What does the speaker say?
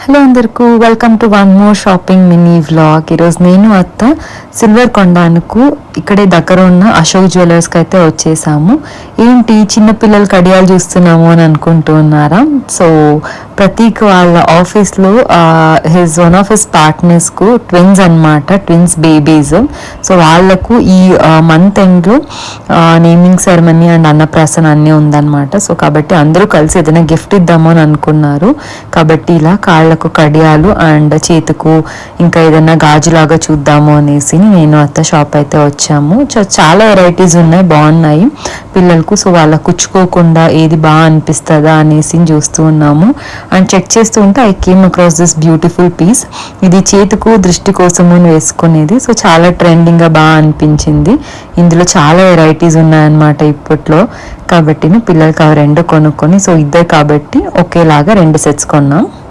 Hello అందరికీ welcome to one more shopping mini vlog. ఈరోజు నేను అత్త సిల్వర్ కొండకు ఇక్కడే దగ్గర ఉన్న అశోక్ జ్యువెలర్స్కి అయితే వచ్చేసాము. ఏంటి చిన్నపిల్లలు కడియాలు చూస్తున్నాము అని అనుకుంటున్నారా? సో ప్రతీక్ వాళ్ళ ఆఫీస్లో వన్ ఆఫ్ హిస్ పార్ట్నర్స్కు ట్విన్స్ అనమాట, ట్విన్స్ బేబీస్. సో వాళ్ళకు ఈ మంత్ ఎండ్లో నేమింగ్ సెరమనీ అండ్ అన్నప్రాసన అన్నీ ఉందన్నమాట. సో కాబట్టి అందరూ కలిసి ఏదైనా గిఫ్ట్ ఇద్దాము అని అనుకున్నారు. కాబట్టి ఇలా కాళ్ళకు కడియాలు అండ్ చేతుకు ఇంకా ఏదైనా గాజులాగా చూద్దాము అనేసి నేను అత్త షాప్ అయితే వచ్చాము. చాలా వెరైటీస్ ఉన్నాయి, బాగున్నాయి పిల్లలకు. సో వాళ్ళకు కుచ్చుకోకుండా ఏది బాగా అనిపిస్తుందా అనేసి చూస్తూ ఉన్నాము. అండ్ చెక్ చేస్తూ ఉంటే I came across this beautiful piece. ఇది చేతుకు దృష్టి కోసము వేసుకునేది. సో చాలా ట్రెండింగ్గా బాగా అనిపించింది. ఇందులో చాలా వెరైటీస్ ఉన్నాయన్నమాట ఇప్పట్లో. కాబట్టి పిల్లలకి అవి రెండు కొనుక్కొని, సో ఇద్దరు కాబట్టి ఒకేలాగా 2 సెట్స్ కొన్నాం.